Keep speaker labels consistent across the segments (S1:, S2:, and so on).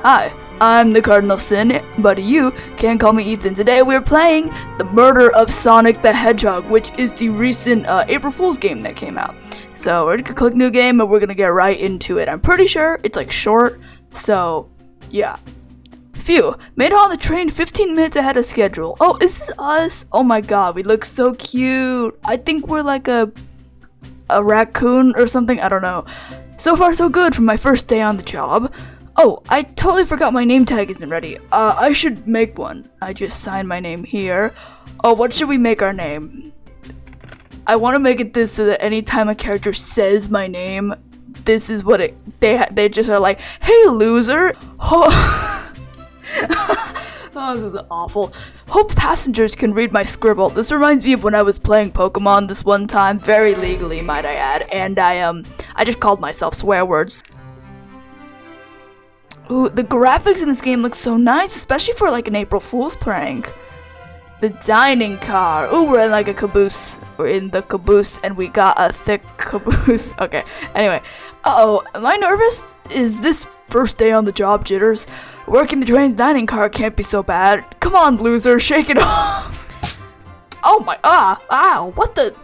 S1: Hi, I'm the Cardinal Sin, but you can call me Ethan. Today we're playing The Murder of Sonic the Hedgehog, which is the recent April Fool's game that came out. So we're gonna click new game and we're gonna get right into it. I'm pretty sure it's like short, so yeah. Phew, made it on the train 15 minutes ahead of schedule. Oh, is this us? Oh my god, we look so cute. I think we're like a raccoon or something, I don't know. So far so good for my first day on the job. Oh, I totally forgot my name tag isn't ready. I should make one. I just signed my name here. Oh, what should we make our name? I want to make it this so that anytime a character says my name, this is what they just are like, hey loser! Oh, this is awful. Hope passengers can read my scribble. This reminds me of when I was playing Pokemon this one time, very legally might I add, and I just called myself swear words. Ooh, the graphics in this game look so nice, especially for like an April Fool's prank. The dining car. Ooh, we're in like a caboose. We're in the caboose and we got a thick caboose. Okay, anyway. Uh-oh, am I nervous? Is this first day on the job jitters? Working the train's dining car can't be so bad. Come on, loser, shake it off. Oh my, ow, what the?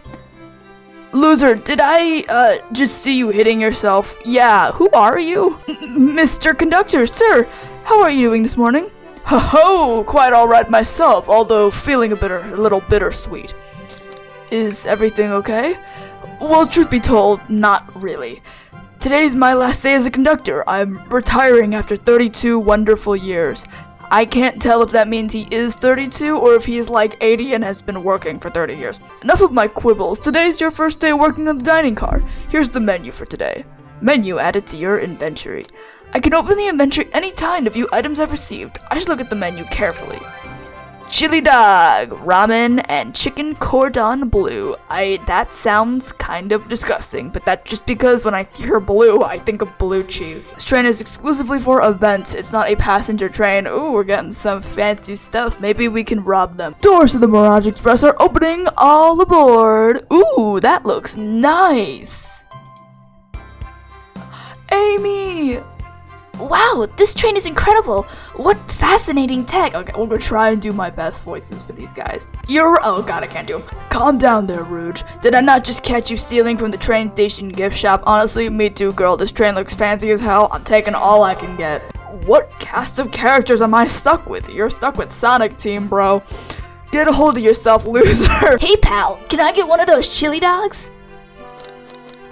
S1: Loser, did I, just see you hitting yourself? Yeah, who are you? Mr. Conductor, sir, how are you doing this morning? Ho-ho, quite alright myself, although feeling a little bittersweet. Is everything okay? Well, truth be told, not really. Today's my last day as a conductor. I'm retiring after 32 wonderful years. I can't tell if that means he is 32 or if he's like 80 and has been working for 30 years. Enough of my quibbles. Today's your first day working on the dining car. Here's the menu for today. Menu added to your inventory. I can open the inventory any time to view items I've received. I should look at the menu carefully. Chili dog, ramen, and chicken cordon bleu. That sounds kind of disgusting, but that's just because when I hear blue, I think of blue cheese. This train is exclusively for events. It's not a passenger train. Ooh, we're getting some fancy stuff. Maybe we can rob them. Doors to the Mirage Express are opening. All aboard. Ooh, that looks nice. Amy!
S2: Wow, this train is incredible! What fascinating tech!
S1: Okay, we're gonna try and do my best voices for these guys. Oh god, I can't do them. Calm down there, Rouge. Did I not just catch you stealing from the train station gift shop? Honestly, me too, girl. This train looks fancy as hell. I'm taking all I can get. What cast of characters am I stuck with? You're stuck with Sonic Team, bro. Get a hold of yourself, loser.
S2: Hey, pal, can I get one of those chili dogs?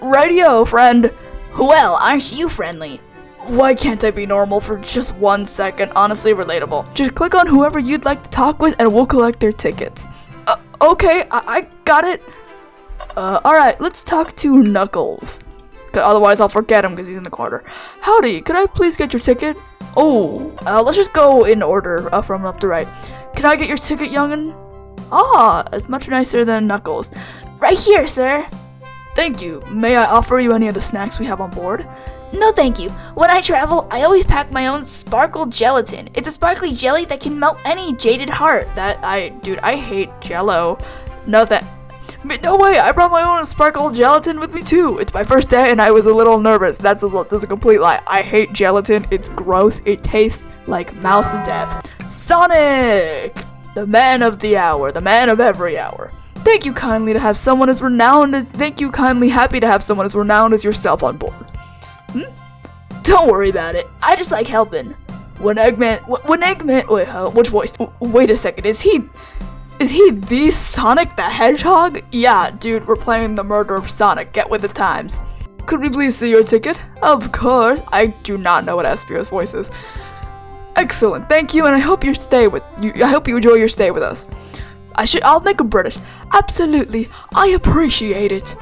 S1: Radio, friend.
S2: Well, aren't you friendly?
S1: Why can't I be normal for just 1 second? Honestly, relatable. Just click on whoever you'd like to talk with and we'll collect their tickets. Okay, I got it. Alright, let's talk to Knuckles. Otherwise I'll forget him because he's in the corner. Howdy, could I please get your ticket? Oh, let's just go in order from left to right. Can I get your ticket, youngin? Ah, it's much nicer than Knuckles.
S2: Right here, sir.
S1: Thank you. May I offer you any of the snacks we have on board?
S2: No thank you. When I travel, I always pack my own sparkle gelatin. It's a sparkly jelly that can melt any jaded heart.
S1: Dude, I hate Jello. No way, I brought my own sparkle gelatin with me too. It's my first day and I was a little nervous. That's a complete lie. I hate gelatin. It's gross. It tastes like mouth death. Sonic! The man of the hour. The man of every hour. Thank you kindly to have someone as renowned as happy to have someone as renowned as yourself on board. Don't worry about it. I just like helping. When Eggman, wait, which voice? Wait a second. Is he the Sonic the Hedgehog? Yeah, dude, we're playing the murder of Sonic. Get with the times. Could we please see your ticket? Of course. I do not know what Espio's voice is. Excellent. Thank you, and I hope you enjoy your stay with us. I'll make a British. Absolutely. I appreciate it.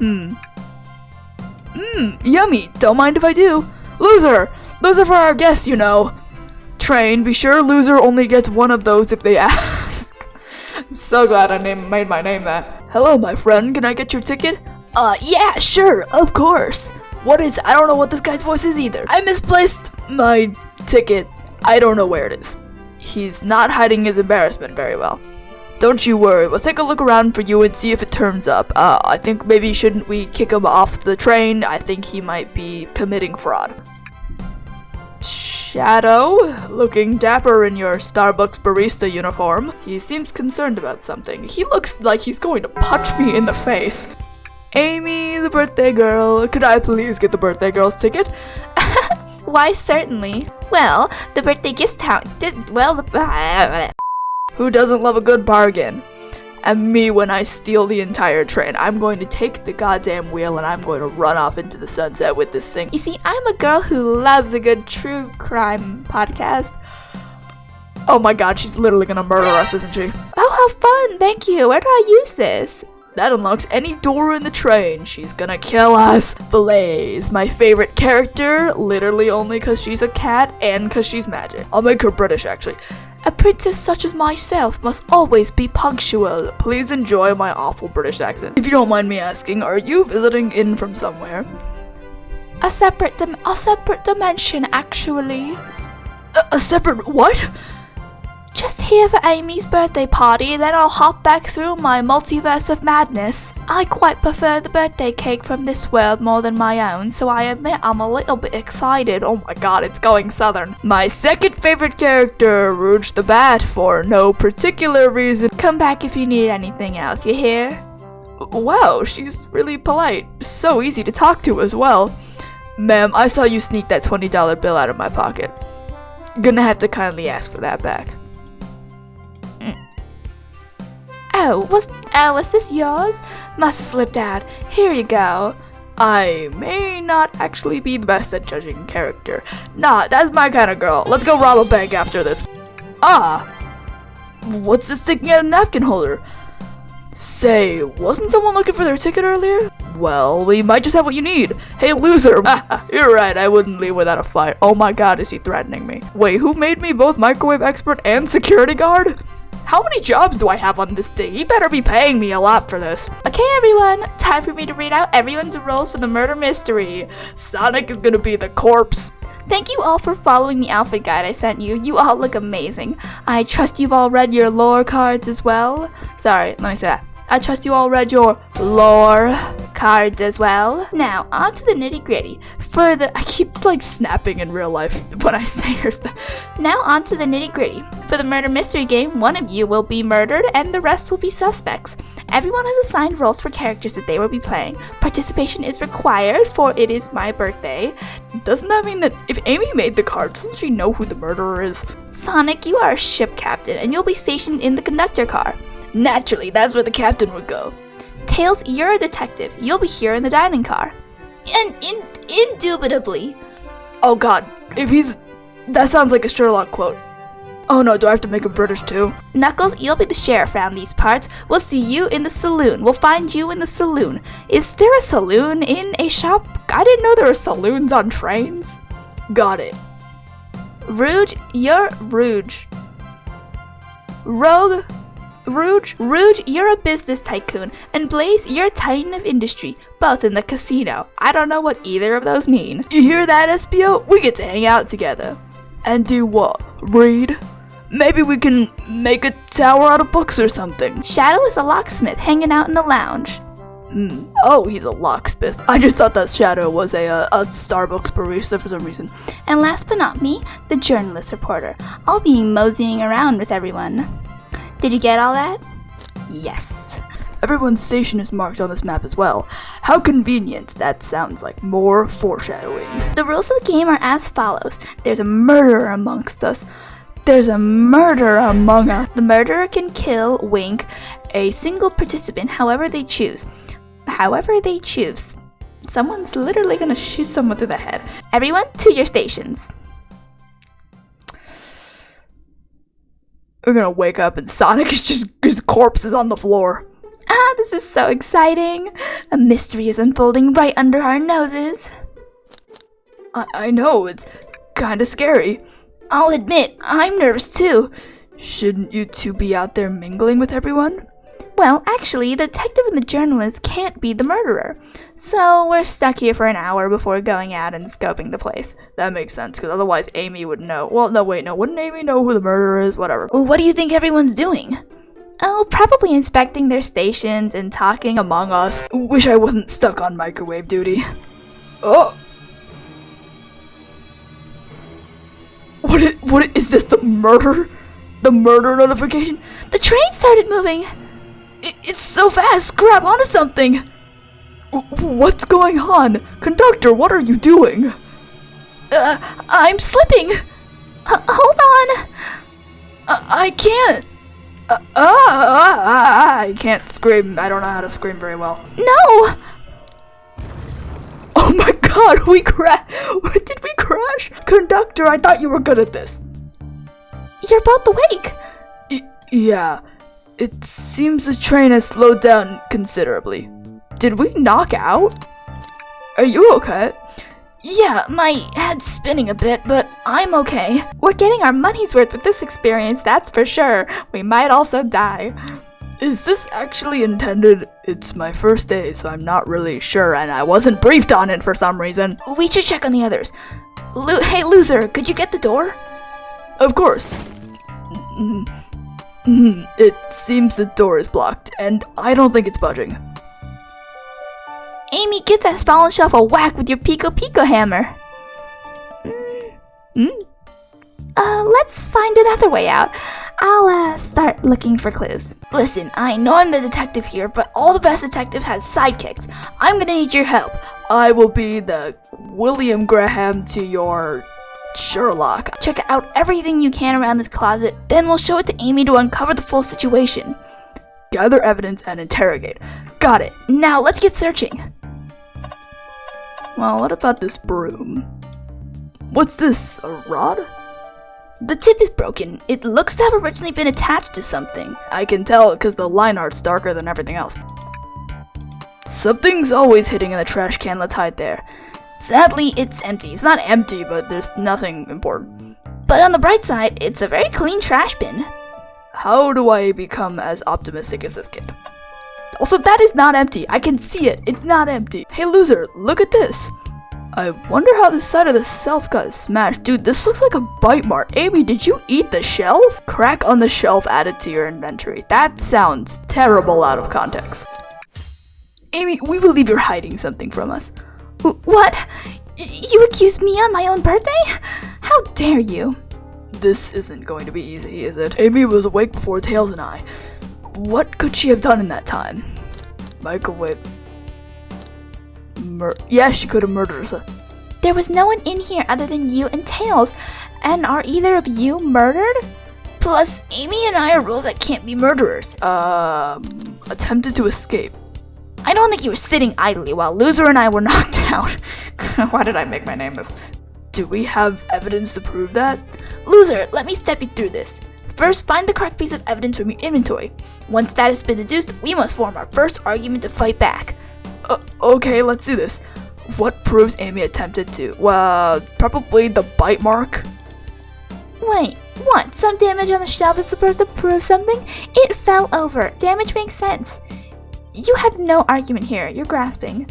S1: Yummy. Don't mind if I do. Loser! Those are for our guests, you know. Train, be sure loser only gets one of those if they ask. I'm so glad I made my name that. Hello, my friend. Can I get your ticket?
S2: Yeah, sure, of course.
S1: I don't know what this guy's voice is either. I misplaced my ticket. I don't know where it is. He's not hiding his embarrassment very well. Don't you worry, we'll take a look around for you and see if it turns up. I think maybe shouldn't we kick him off the train? I think he might be committing fraud. Shadow, looking dapper in your Starbucks barista uniform. He seems concerned about something. He looks like he's going to punch me in the face. Amy, the birthday girl, could I please get the birthday girl's ticket?
S2: Why, certainly. Well, the birthday gift town
S1: Who doesn't love a good bargain? And me when I steal the entire train. I'm going to take the goddamn wheel and I'm going to run off into the sunset with this thing.
S2: You see, I'm a girl who loves a good true crime podcast.
S1: Oh my god, she's literally gonna murder us, isn't she?
S2: Oh, how fun! Thank you. Where do I use this?
S1: That unlocks any door in the train. She's gonna kill us. Blaze, my favorite character, literally only because she's a cat and because she's magic. I'll make her British, actually. A princess such as myself must always be punctual. Please enjoy my awful British accent. If you don't mind me asking, are you visiting in from somewhere?
S2: A separate dimension, actually.
S1: A separate what?
S2: Just here for Amy's birthday party, then I'll hop back through my multiverse of madness. I quite prefer the birthday cake from this world more than my own, so I admit I'm a little bit excited.
S1: Oh my god, it's going southern. My second favorite character, Rouge the Bat, for no particular reason.
S2: Come back if you need anything else, you hear?
S1: Wow, she's really polite. So easy to talk to as well. Ma'am, I saw you sneak that $20 bill out of my pocket. Gonna have to kindly ask for that back.
S2: Oh, was this yours? Must have slipped out. Here you go.
S1: I may not actually be the best at judging character. Nah, that's my kind of girl. Let's go rob a bank after this. Ah! What's this sticking out of a napkin holder? Say, wasn't someone looking for their ticket earlier? Well, we might just have what you need. Hey, loser! You're right, I wouldn't leave without a fight. Oh my god, is he threatening me? Wait, who made me both microwave expert and security guard? How many jobs do I have on this thing? He better be paying me a lot for this.
S2: Okay, everyone, time for me to read out everyone's roles for the murder mystery.
S1: Sonic is gonna be the corpse.
S2: Thank you all for following the outfit guide I sent you. You all look amazing. I trust you've all read your lore cards as well. Sorry, let me say that. I trust you all read your lore cards as well. Now, on to the nitty-gritty. I keep like snapping in real life when I say her stuff. Now on to the nitty-gritty. For the murder mystery game, one of you will be murdered and the rest will be suspects. Everyone has assigned roles for characters that they will be playing. Participation is required, for it is my birthday.
S1: Doesn't that mean that if Amy made the card, doesn't she know who the murderer is?
S2: Sonic, you are a ship captain and you'll be stationed in the conductor car.
S1: Naturally, that's where the captain would go.
S2: Tails, you're a detective. You'll be here in the dining car. And indubitably.
S1: Oh god, that sounds like a Sherlock quote. Oh no, do I have to make him British too?
S2: Knuckles, you'll be the sheriff around these parts. We'll see you in the saloon. We'll find you in the saloon. Is there a saloon in a shop?
S1: I didn't know there were saloons on trains. Got it.
S2: Rouge, you're Rouge. Rouge, you're a business tycoon, and Blaze, you're a titan of industry, both in the casino. I don't know what either of those mean.
S1: You hear that, SBO? We get to hang out together. And do what? Read? Maybe we can make a tower out of books or something.
S2: Shadow is a locksmith hanging out in the lounge.
S1: Oh, he's a locksmith. I just thought that Shadow was a Starbucks barista for some reason.
S2: And last but not me, the journalist reporter. I'll be moseying around with everyone. Did you get all that? Yes.
S1: Everyone's station is marked on this map as well. How convenient. That sounds like more foreshadowing.
S2: The rules of the game are as follows. There's a murderer amongst us. There's a murder among us. The murderer can kill, wink, a single participant however they choose. Someone's literally gonna shoot someone through the head. Everyone, to your stations.
S1: We're gonna wake up and Sonic is just, his corpse is on the floor.
S2: Ah, this is so exciting. A mystery is unfolding right under our noses.
S1: I know, it's kinda scary.
S2: I'll admit, I'm nervous too.
S1: Shouldn't you two be out there mingling with everyone?
S2: Well, actually, the detective and the journalist can't be the murderer. So we're stuck here for an hour before going out and scoping the place.
S1: That makes sense, because otherwise Amy would know. Well, no, wait, no. Wouldn't Amy know who the murderer is? Whatever.
S2: What do you think everyone's doing? Oh, probably inspecting their stations and talking among us.
S1: Wish I wasn't stuck on microwave duty. Oh! What is this, the murder? The murder notification?
S2: The train started moving.
S1: It's so fast, grab onto something! What's going on? Conductor, what are you doing?
S2: I'm slipping. Hold on.
S1: I can't. I can't scream. I don't know how to scream very well.
S2: No.
S1: Oh my god, we crashed. Did we crash? Conductor, I thought you were good at this.
S2: You're both awake.
S1: Yeah. It seems the train has slowed down considerably. Did we knock out? Are you okay?
S2: Yeah, my head's spinning a bit, but I'm okay. We're getting our money's worth with this experience, that's for sure. We might also die.
S1: Is this actually intended? It's my first day, so I'm not really sure, and I wasn't briefed on it for some reason.
S2: We should check on the others. Hey, loser, could you get the door?
S1: Of course. It seems the door is blocked, and I don't think it's budging.
S2: Amy, give that fallen shelf a whack with your Pico hammer. Let's find another way out. I'll start looking for clues. Listen, I know I'm the detective here, but all the best detectives have sidekicks. I'm gonna need your help.
S1: I will be the William Graham to your Sherlock.
S2: Check out everything you can around this closet, then we'll show it to Amy to uncover the full situation.
S1: Gather evidence and interrogate. Got it.
S2: Now let's get searching.
S1: Well, what about this broom? What's this, a rod?
S2: The tip is broken. It looks to have originally been attached to something.
S1: I can tell because the line art's darker than everything else. Something's always hitting in the trash can, let's hide there.
S2: Sadly, it's empty.
S1: It's not empty, but there's nothing important.
S2: But on the bright side, it's a very clean trash bin.
S1: How do I become as optimistic as this kid? Also, that is not empty. I can see it. It's not empty. Hey, loser, look at this. I wonder how the side of the shelf got smashed. Dude, this looks like a bite mark. Amy, did you eat the shelf? Crack on the shelf added to your inventory. That sounds terrible out of context. Amy, we believe you're hiding something from us.
S2: What? You accused me on my own birthday? How dare you?
S1: This isn't going to be easy, is it? Amy was awake before Tails and I. What could she have done in that time? Microwave. Yeah, she could have murdered us.
S2: There was no one in here other than you and Tails. And are either of you murdered? Plus, Amy and I are rules that can't be murderers.
S1: Attempted to escape.
S2: I don't think you were sitting idly while Loser and I were knocked out. Why did I make my name this?
S1: Do we have evidence to prove that?
S2: Loser, let me step you through this. First, find the correct piece of evidence from your inventory. Once that has been deduced, we must form our first argument to fight back.
S1: Okay, let's do this. What proves Amy attempted to? Well, probably the bite mark.
S2: Wait, what? Some damage on the shelf is supposed to prove something? It fell over. Damage makes sense. You have no argument here. You're grasping.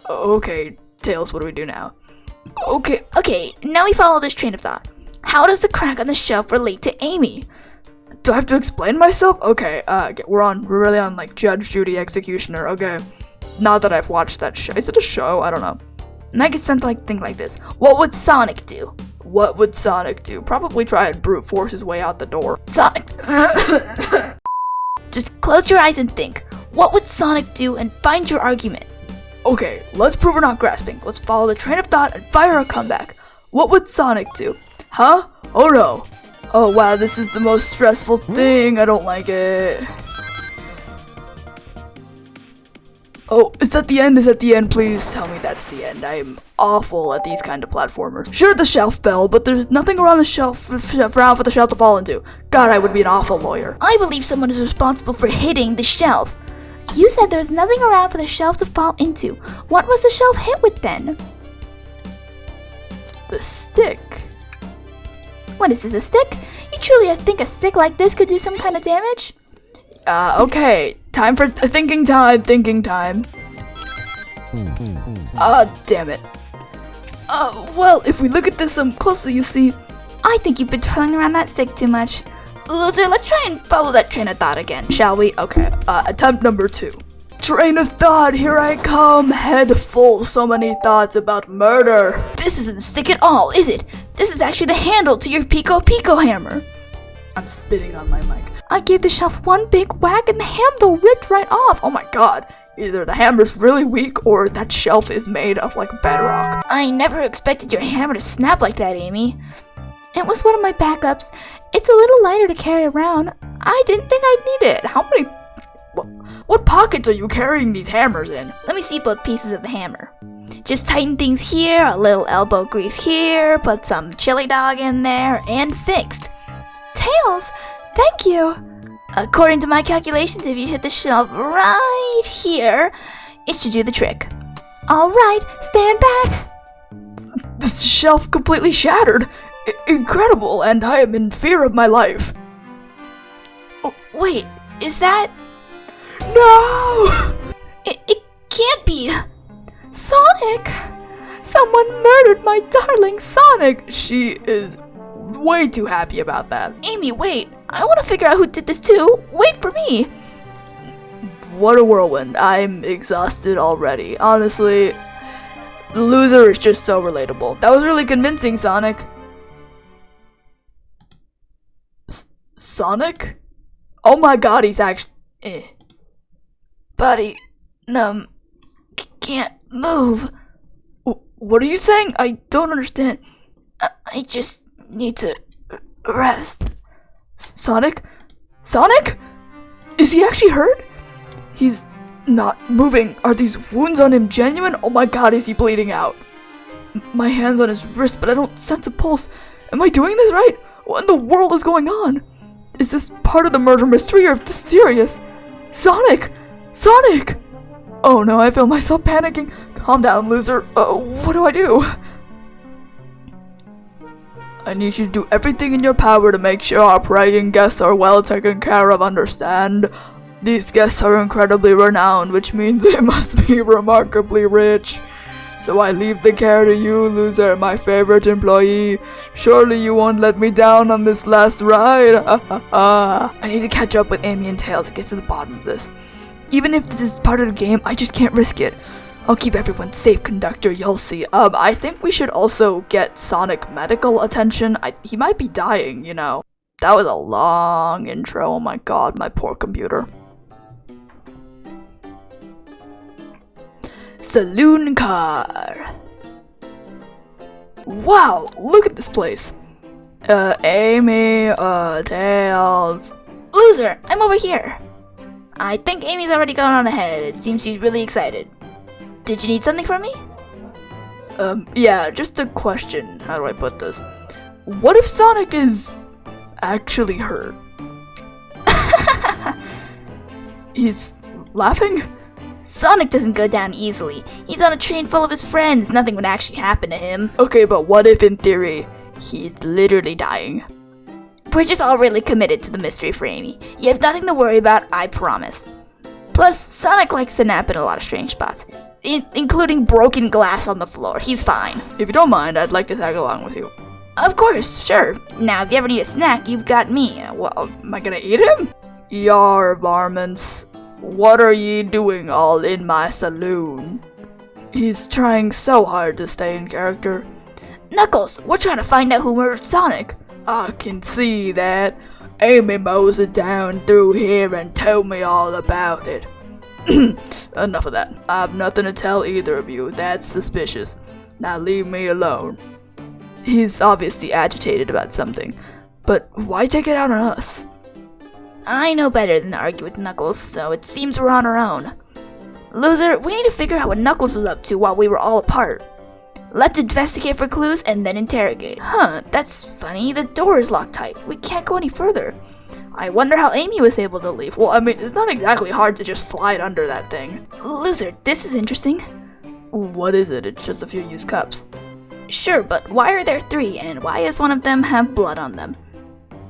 S1: Okay, Tails, what do we do now?
S2: Okay, now we follow this train of thought. How does the crack on the shelf relate to Amy?
S1: Do I have to explain myself? Okay, we're really on like Judge Judy Executioner, okay. Not that I've watched that show. Is it a show? I don't know.
S2: And I get something like this. What would Sonic do?
S1: What would Sonic do? Probably try and brute force his way out the door.
S2: Sonic. Just close your eyes and think. What would Sonic do and find your argument?
S1: Okay, let's prove we're not grasping. Let's follow the train of thought and fire a comeback. What would Sonic do? Huh? Oh no. Oh wow, this is the most stressful thing. I don't like it. Oh, is that the end? Is that the end? Please tell me that's the end. I am awful at these kind of platformers. Sure, the shelf fell, but there's nothing around the shelf around for the shelf to fall into. God, I would be an awful lawyer.
S2: I believe someone is responsible for hitting the shelf. You said there's nothing around for the shelf to fall into. What was the shelf hit with then?
S1: The stick.
S2: What is this, a stick? You truly think a stick like this could do some kind of damage?
S1: Okay. Time for thinking time. Damn it. Well, if we look at this closely, you see...
S2: I think you've been twirling around that stick too much. Loser, let's try and follow that train of thought again, shall we?
S1: Okay, attempt number 2. Train of thought, here I come, head full, so many thoughts about murder.
S2: This isn't a stick at all, is it? This is actually the handle to your Pico Pico hammer.
S1: I'm spitting on my mic.
S2: I gave the shelf one big whack and the handle ripped right off.
S1: Oh my god. Either the hammer's really weak or that shelf is made of like bedrock.
S2: I never expected your hammer to snap like that, Amy. It was one of my backups. It's a little lighter to carry around. I didn't think I'd need it.
S1: How many... What pockets are you carrying these hammers in?
S2: Let me see both pieces of the hammer. Just tighten things here, a little elbow grease here, put some chili dog in there, and fixed. Tails, thank you. According to my calculations, if you hit the shelf right here, it should do the trick. Alright, stand back.
S1: This shelf completely shattered. Incredible, and I am in fear of my life.
S2: Wait, is that...
S1: No!
S2: It can't be. Sonic! Someone murdered my darling Sonic!
S1: She is way too happy about that.
S2: Amy, wait. I want to figure out who did this too. Wait for me.
S1: What a whirlwind. I'm exhausted already. Honestly, the loser is just so relatable. That was really convincing, Sonic. Sonic? Oh my god, he's actually...
S2: Buddy, can't move.
S1: What are you saying? I don't understand.
S2: I just need to rest.
S1: Sonic? Sonic? Is he actually hurt? He's not moving. Are these wounds on him genuine? Oh my god, is he bleeding out? My hand's on his wrist, but I don't sense a pulse. Am I doing this right? What in the world is going on? Is this part of the murder mystery or is this serious? Sonic! Sonic! Oh no, I feel myself panicking. Calm down, loser. What do I do? I need you to do everything in your power to make sure our praying guests are well taken care of, understand? These guests are incredibly renowned, which means they must be remarkably rich. So I leave the care to you, loser, my favorite employee. Surely you won't let me down on this last ride. I need to catch up with Amy and Tails to get to the bottom of this. Even if this is part of the game, I just can't risk it. I'll keep everyone safe, conductor, you'll see. I think we should also get Sonic medical attention. He might be dying, you know. That was a long intro, oh my god, my poor computer. Saloon car. Wow, look at this place. Amy, Tails.
S2: Loser, I'm over here. I think Amy's already gone on ahead. It seems she's really excited. Did you need something from me?
S1: Yeah, just a question. How do I put this? What if Sonic is actually hurt? He's laughing?
S2: Sonic doesn't go down easily. He's on a train full of his friends. Nothing would actually happen to him.
S1: Okay, but what if in theory, he's literally dying?
S2: We're just all really committed to the mystery for Amy. You have nothing to worry about, I promise. Plus, Sonic likes to nap in a lot of strange spots, including broken glass on the floor. He's fine.
S1: If you don't mind, I'd like to tag along with you.
S2: Of course, sure. Now, if you ever need a snack, you've got me.
S1: Well, am I gonna eat him? Yar, varmints. What are ye doing all in my saloon? He's trying so hard to stay in character.
S2: Knuckles, we're trying to find out who murdered Sonic.
S1: I can see that. Amy moseyed down through here and told me all about it. Enough of that. I have nothing to tell either of you. That's suspicious. Now leave me alone. He's obviously agitated about something. But why take it out on us?
S2: I know better than to argue with Knuckles, so it seems we're on our own. Loser, we need to figure out what Knuckles was up to while we were all apart. Let's investigate for clues and then interrogate. Huh, that's funny. The door is locked tight. We can't go any further. I wonder how Amy was able to leave.
S1: Well, I mean, it's not exactly hard to just slide under that thing.
S2: Loser, this is interesting.
S1: What is it? It's just a few used cups.
S2: Sure, but why are there 3, and why does one of them have blood on them?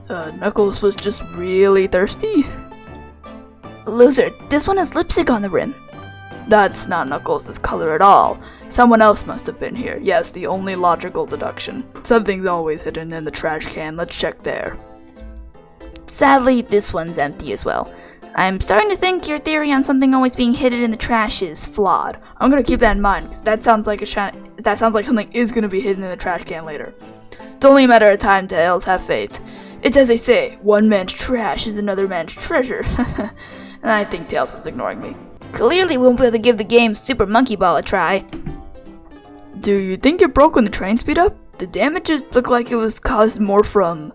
S1: Knuckles was just really thirsty.
S2: Loser, this one has lipstick on the rim.
S1: That's not Knuckles' color at all. Someone else must have been here. Yes, the only logical deduction. Something's always hidden in the trash can. Let's check there.
S2: Sadly, this one's empty as well. I'm starting to think your theory on something always being hidden in the trash is flawed.
S1: I'm gonna keep that in mind, because that sounds like something is gonna be hidden in the trash can later. It's only a matter of time, Tails. Have faith. It's as they say, one man's trash is another man's treasure. And I think Tails is ignoring me.
S2: Clearly we won't be able to give the game Super Monkey Ball a try.
S1: Do you think it broke when the train speed up? The damages look like it was caused more from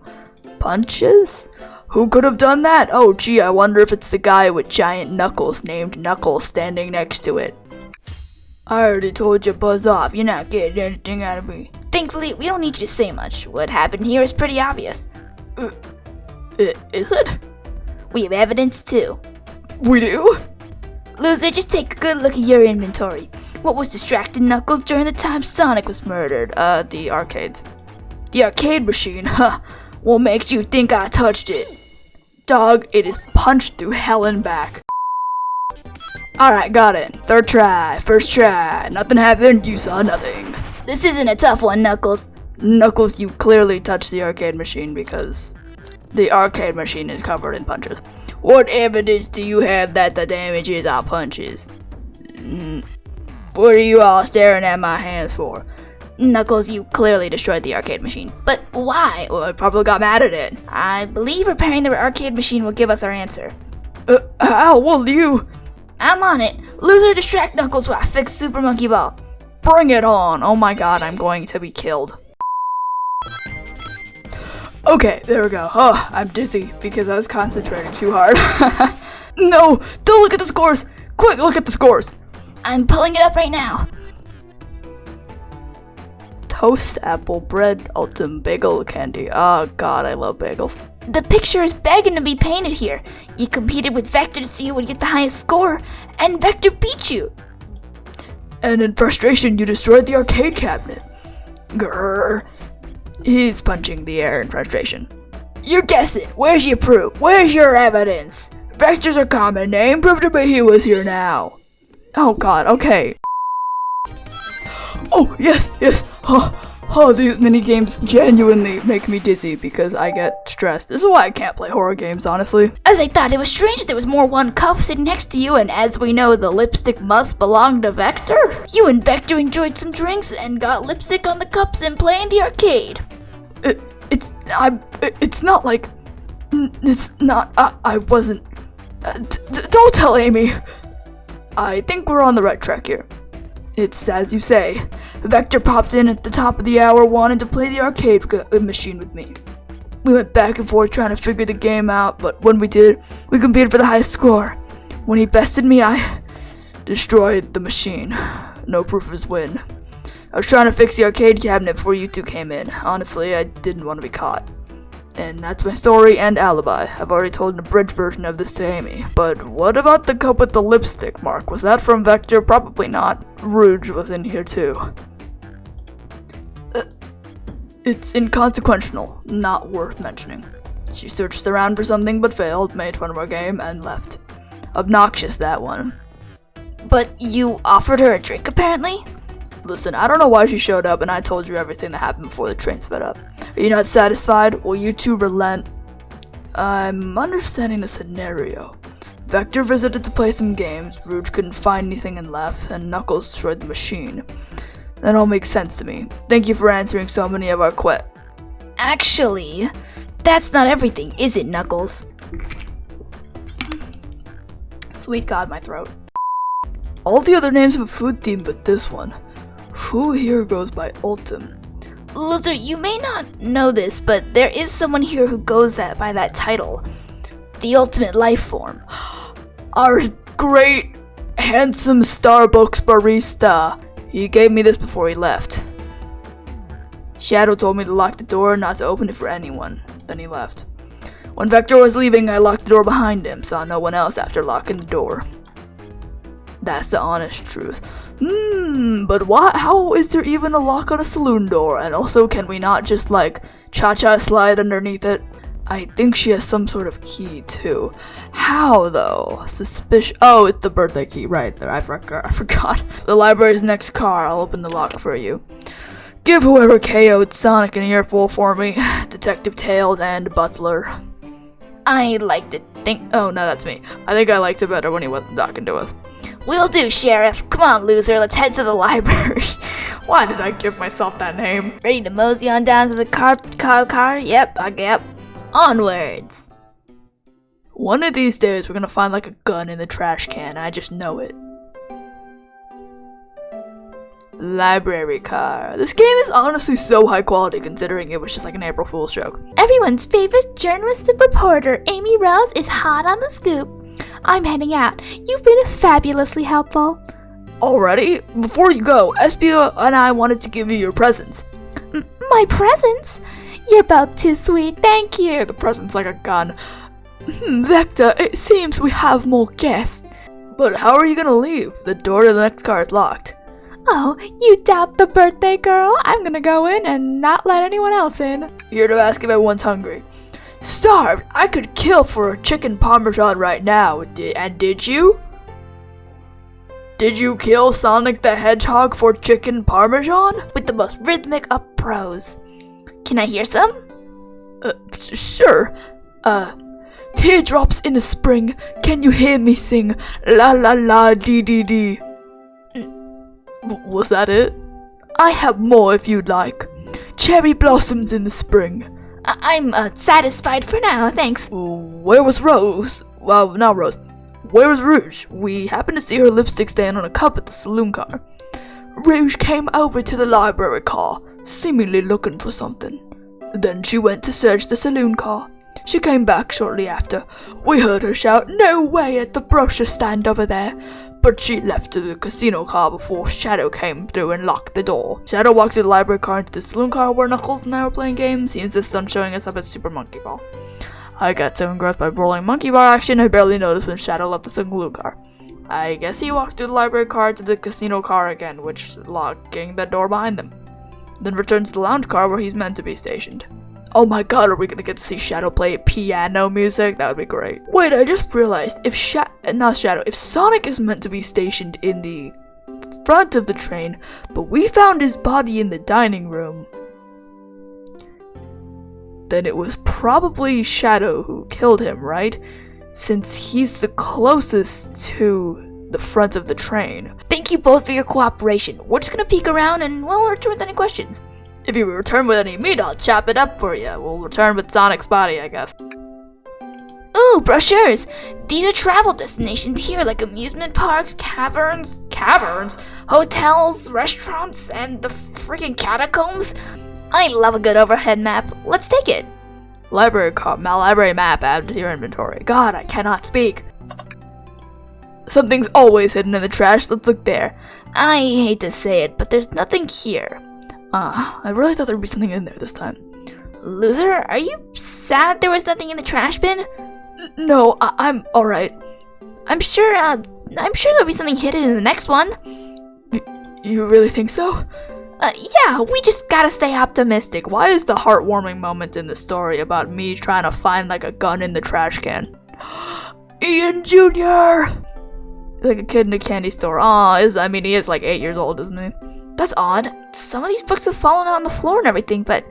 S1: punches? Who could have done that? Oh gee, I wonder if it's the guy with giant knuckles named Knuckles standing next to it. I already told you, buzz off. You're not getting anything out of me.
S2: Thankfully, we don't need you to say much. What happened here is pretty obvious.
S1: Is it?
S2: We have evidence too.
S1: We do?
S2: Loser, just take a good look at your inventory. What was distracting Knuckles during the time Sonic was murdered?
S1: The arcades. The arcade machine, huh? What makes you think I touched it? Dog, it is punched through hell and back. Alright, got it. Third try, first try. Nothing happened, you saw nothing.
S2: This isn't a tough one, Knuckles.
S1: Knuckles, you clearly touched the arcade machine because the arcade machine is covered in punches. What evidence do you have that the damages are punches? What are you all staring at my hands for?
S2: Knuckles, you clearly destroyed the arcade machine. But why?
S1: Well, I probably got mad at it.
S2: I believe repairing the arcade machine will give us our answer.
S1: How will you?
S2: I'm on it. Loser, distract Knuckles while I fix Super Monkey Ball.
S1: Bring it on. Oh my god, I'm going to be killed. Okay, there we go. Oh, I'm dizzy because I was concentrating too hard. No, don't look at the scores. Quick, look at the scores.
S2: I'm pulling it up right now.
S1: Toast, apple, bread, ultim, bagel, candy. Oh god, I love bagels.
S2: The picture is begging to be painted here. You competed with Vector to see who would get the highest score, and Vector beat you.
S1: And in frustration, you destroyed the arcade cabinet. Grrr. He's punching the air in frustration. You're guessing. Where's your proof? Where's your evidence? Vector's a common name. Prove to me he was here now. Oh god, okay. Oh, yes. Oh, these mini games genuinely make me dizzy because I get stressed. This is why I can't play horror games, honestly.
S2: As I thought, it was strange that there was more one cup sitting next to you, and as we know, the lipstick must belong to Vector. You and Vector enjoyed some drinks and got lipstick on the cups and playing the arcade.
S1: It's not like... It's not... I wasn't... Don't tell Amy! I think we're on the right track here. It's as you say. Vector popped in at the top of the hour wanting to play the arcade machine with me. We went back and forth trying to figure the game out, but when we did, we competed for the highest score. When he bested me, I destroyed the machine. No proof of his win. I was trying to fix the arcade cabinet before you two came in. Honestly, I didn't want to be caught. And that's my story and alibi. I've already told an abridged version of this to Amy. But what about the cup with the lipstick mark? Was that from Vector? Probably not. Rouge was in here too. It's inconsequential, not worth mentioning. She searched around for something but failed, made fun of our game, and left. Obnoxious, that one.
S2: But you offered her a drink, apparently?
S1: Listen, I don't know why she showed up, and I told you everything that happened before the train sped up. Are you not satisfied? Will you two relent? I'm understanding the scenario. Vector visited to play some games, Rouge couldn't find anything and left, and Knuckles destroyed the machine. That all makes sense to me. Thank you for answering so many of our questions.
S2: Actually, that's not everything, is it, Knuckles?
S1: Sweet God, my throat. All the other names have a food theme but this one. Who here goes by Ultim?
S2: Loser, you may not know this, but there is someone here who goes by that title. The ultimate life form.
S1: Our great, handsome Starbucks barista. He gave me this before he left. Shadow told me to lock the door and not to open it for anyone. Then he left. When Vector was leaving, I locked the door behind him, saw no one else after locking the door. That's the honest truth. But how is there even a lock on a saloon door? And also, can we not just cha-cha slide underneath it? I think she has some sort of key too. How though? Suspicious. Oh, it's the birthday key right there. I forgot. The library's next car. I'll open the lock for you. Give whoever KO'd Sonic an earful for me. Detective Tails and Butler.
S2: I liked it.
S1: Oh no, that's me. I think I liked it better when he wasn't talking to us.
S2: Will do, Sheriff. Come on, loser, let's head to the library.
S1: Why did I give myself that name?
S2: Ready to mosey on down to the car? Yep. Onwards.
S1: One of these days, we're gonna find like a gun in the trash can. I just know it. Library car. This game is honestly so high quality considering it was just like an April Fool's joke.
S2: Everyone's favorite journalist and reporter, Amy Rose, is hot on the scoop. I'm heading out. You've been fabulously helpful.
S1: Already? Before you go, Espio and I wanted to give you your presents.
S2: My presents? You're both too sweet, thank you.
S1: The present's like a gun. Vector, it seems we have more guests. But how are you gonna leave? The door to the next car is locked.
S2: Oh, you doubt the birthday girl? I'm gonna go in and not let anyone else in.
S1: Here to ask if everyone's hungry. Starved? I could kill for a chicken parmesan right now. Did you? Did you kill Sonic the Hedgehog for chicken parmesan?
S2: With the most rhythmic of prose. Can I hear some?
S1: Sure. Teardrops in the spring. Can you hear me sing? La la la dee dee dee. Was that it? I have more if you'd like. Cherry blossoms in the spring.
S2: I'm satisfied for now, thanks.
S1: Where was Rose? Well, not Rose. Where was Rouge? We happened to see her lipstick stand on a cup at the saloon car. Rouge came over to the library car, seemingly looking for something. Then she went to search the saloon car. She came back shortly after. We heard her shout, "No way!" at the brochure stand over there. But she left to the casino car before Shadow came through and locked the door. Shadow walked to the library car into the saloon car where Knuckles and I were playing games. He insisted on showing us up at Super Monkey Ball. I got so engrossed by rolling monkey bar action, I barely noticed when Shadow left the saloon car. I guess he walked through the library car to the casino car again, which locking the door behind them. Then returned to the lounge car where he's meant to be stationed. Oh my god, are we gonna get to see Shadow play piano music? That would be great. Wait, I just realized, if Sonic is meant to be stationed in the front of the train, but we found his body in the dining room, then it was probably Shadow who killed him, right? Since he's the closest to the front of the train.
S2: Thank you both for your cooperation. We're just gonna peek around and we'll return with any questions.
S1: If you return with any meat, I'll chop it up for you. We'll return with Sonic's body, I guess.
S2: Ooh, brochures! These are travel destinations here, like amusement parks, caverns, hotels, restaurants, and the freaking catacombs. I love a good overhead map. Let's take it.
S1: Library map added to your inventory. God, I cannot speak. Something's always hidden in the trash. Let's look there.
S2: I hate to say it, but there's nothing here.
S1: I really thought there'd be something in there this time.
S2: Loser, are you sad there was nothing in the trash bin?
S1: No, I'm alright.
S2: I'm sure there'll be something hidden in the next one.
S1: You really think so?
S2: Yeah, we just gotta stay optimistic.
S1: Why is the heartwarming moment in the story about me trying to find like a gun in the trash can? Ian Jr. Like a kid in a candy store. He is like 8 years old, isn't he?
S2: That's odd. Some of these books have fallen on the floor and everything, but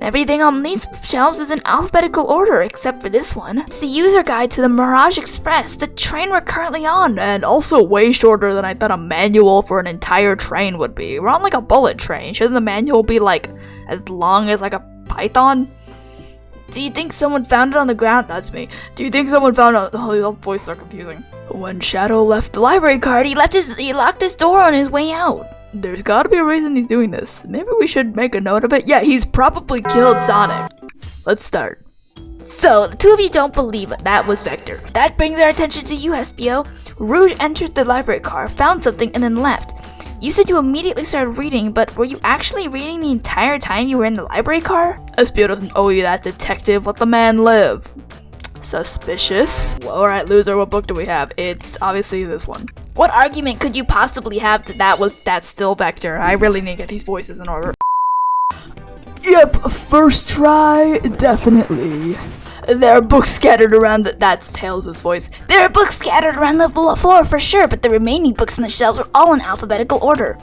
S2: everything on these shelves is in alphabetical order except for this one. It's the user guide to the Mirage Express, the train we're currently on.
S1: And also way shorter than I thought a manual for an entire train would be. We're on like a bullet train. Shouldn't the manual be like as long as like a python?
S2: Do you think someone found it on the ground?
S1: That's me. Do you think someone found it? Oh, these voices are confusing.
S2: When Shadow left the library card, he locked his door on his way out.
S1: There's gotta be a reason he's doing this. Maybe we should make a note of it. Yeah, he's probably killed Sonic. Let's start.
S2: So, the two of you don't believe it. That was Vector. That brings our attention to you, Espio. Rouge entered the library car, found something, and then left. You said you immediately started reading, but were you actually reading the entire time you were in the library car?
S1: Espio doesn't owe you that, detective. Let the man live. Suspicious. Well, alright, loser, what book do we have? It's obviously this one.
S2: What argument could you possibly have to that's still Vector?
S1: I really need to get these voices in order. Yep, first try, definitely. There are books scattered around that's Tails' voice.
S2: There are books scattered around the floor for sure, but the remaining books on the shelves are all in alphabetical order.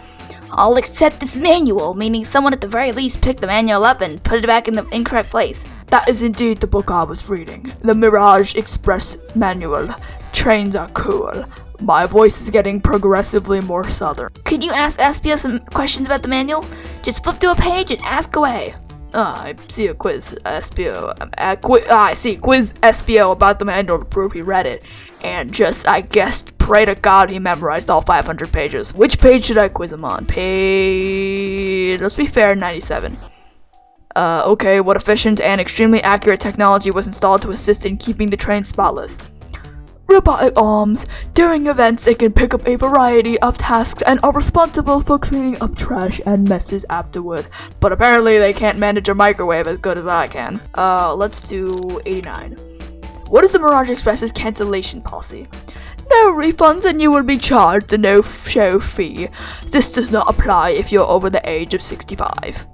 S2: All except this manual, meaning someone at the very least picked the manual up and put it back in the incorrect place.
S1: That is indeed the book I was reading. The Mirage Express Manual. Trains are cool. My voice is getting progressively more southern.
S2: Could you ask Espio some questions about the manual? Just flip to a page and ask away.
S1: I see a quiz, Espio. I see quiz Espio about the manual to prove he read it. And just, I guess, pray to God he memorized all 500 pages. Which page should I quiz him on? Let's be fair, 97. Okay, what efficient and extremely accurate technology was installed to assist in keeping the train spotless? Robotic arms. During events, it can pick up a variety of tasks and are responsible for cleaning up trash and messes afterward. But apparently they can't manage a microwave as good as I can. Let's do 89. What is the Mirage Express's cancellation policy? No refunds and you will be charged a no-show fee. This does not apply if you're over the age of 65.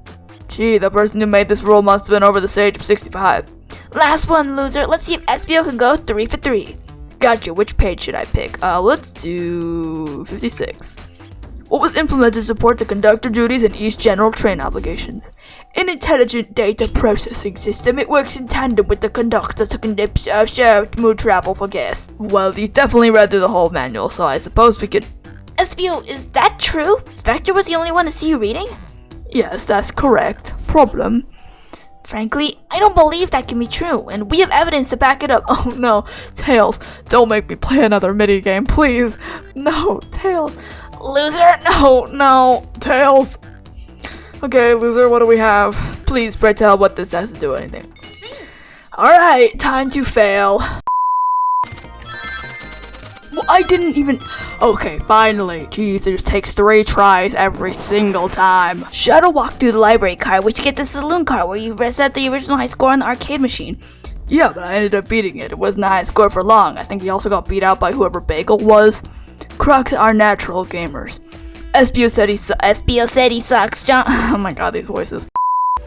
S1: Gee, the person who made this rule must have been over the age of 65.
S2: Last one, loser. Let's see if Espio can go 3 for 3.
S1: Gotcha, which page should I pick? Let's do 56. What was implemented to support the conductor duties and each general train obligations? An intelligent data processing system. It works in tandem with the conductor to conduct smooth travel for guests. Well, you definitely read through the whole manual, so I suppose we could...
S2: Espio, is that true? Vector was the only one to see you reading?
S1: Yes, that's correct. Problem.
S2: Frankly, I don't believe that can be true, and we have evidence to back it up.
S1: Oh no, Tails, don't make me play another minigame, please. No, Tails.
S2: Loser,
S1: no, Tails. Okay, loser, what do we have? Please, pray tell what this has to do with anything. Alright, time to fail. Well, I didn't even... Okay, finally. Jeez, it just takes 3 tries every single time.
S2: Shadow walked through the library car, which you get the saloon car where you set the original high score on the arcade machine.
S1: Yeah, but I ended up beating it. It wasn't a high score for long. I think he also got beat out by whoever Bagel was. Crocs are natural gamers. Espio said he sucks, John. Oh my god, these voices.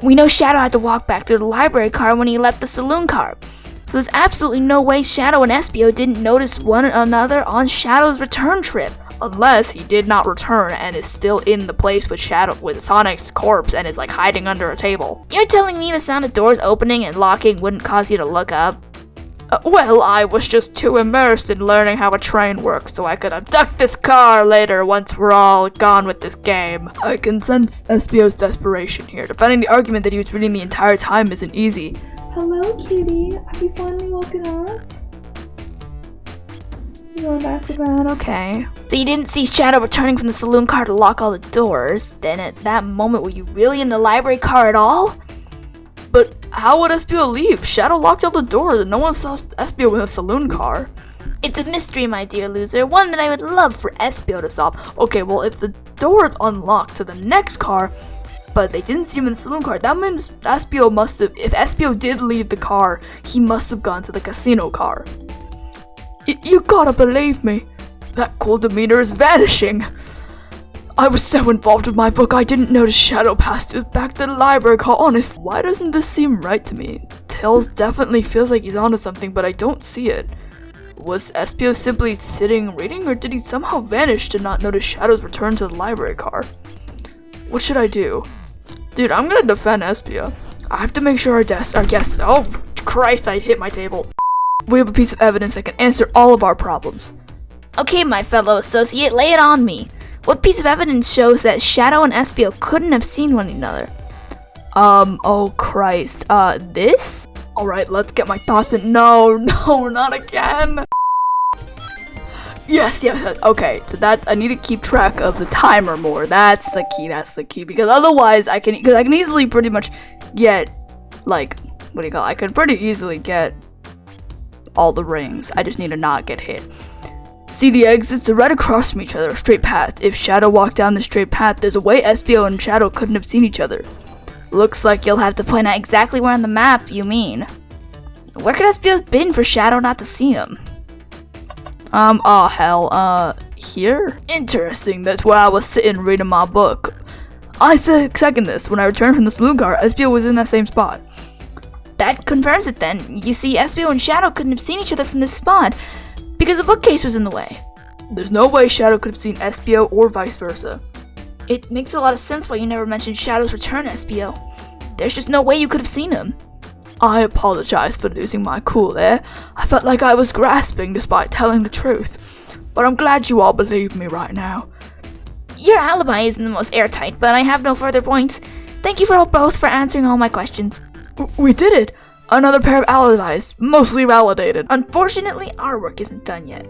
S2: We know Shadow had to walk back through the library car when he left the saloon car. So there's absolutely no way Shadow and Espio didn't notice one another on Shadow's return trip.
S1: Unless he did not return and is still in the place with Sonic's corpse and is like hiding under a table.
S2: You're telling me the sound of doors opening and locking wouldn't cause you to look up?
S1: Well, I was just too immersed in learning how a train works so I could abduct this car later once we're all gone with this game. I can sense Espio's desperation here. Defending the argument that he was reading the entire time isn't easy.
S3: Hello, kitty. Have you finally woken up? You going back to bed?
S1: Okay.
S2: So you didn't see Shadow returning from the saloon car to lock all the doors. Then at that moment, were you really in the library car at all?
S1: But how would Espio leave? Shadow locked all the doors and no one saw Espio in a saloon car.
S2: It's a mystery, my dear loser. One that I would love for Espio to solve.
S1: Okay, well, if the door is unlocked to the next car, but they didn't see him in the saloon car, that means Espio must have... If Espio did leave the car, he must have gone to the casino car. You gotta believe me. That cool demeanor is vanishing. I was so involved with my book, I didn't notice Shadow passed it back to the library car. Honest, why doesn't this seem right to me? Tails definitely feels like he's onto something, but I don't see it. Was Espio simply sitting reading, or did he somehow vanish to not notice Shadow's return to the library car? What should I do? Dude, I'm gonna defend Espio. I have to make sure our guests... Oh, Christ, I hit my table. We have a piece of evidence that can answer all of our problems.
S2: Okay, my fellow associate, lay it on me. What piece of evidence shows that Shadow and Espio couldn't have seen one another?
S1: Oh Christ, this? Alright, let's get my thoughts in. No, not again! Yes, okay, so that, I need to keep track of the timer more. That's the key, because otherwise I can easily pretty much get, like, I could pretty easily get all the rings. I just need to not get hit. See the exits? They're right across from each other, a straight path. If Shadow walked down the straight path, there's a way Espio and Shadow couldn't have seen each other.
S2: Looks like you'll have to point out exactly where on the map you mean. Where could Espio have been for Shadow not to see him?
S1: Oh hell, here? Interesting, that's where I was sitting reading my book. I second this. When I returned from the saloon car, Espio was in that same spot.
S2: That confirms it then. You see, Espio and Shadow couldn't have seen each other from this spot because the bookcase was in the way.
S1: There's no way Shadow could have seen Espio or vice versa.
S2: It makes a lot of sense why you never mentioned Shadow's return, Espio. There's just no way you could have seen him.
S1: I apologize for losing my cool there. I felt like I was grasping despite telling the truth. but I'm glad you all believe me right now.
S2: Your alibi isn't the most airtight, but I have no further points. Thank you for both for answering all my questions.
S1: We did it! Another pair of alibis, mostly validated.
S2: Unfortunately, our work isn't done yet.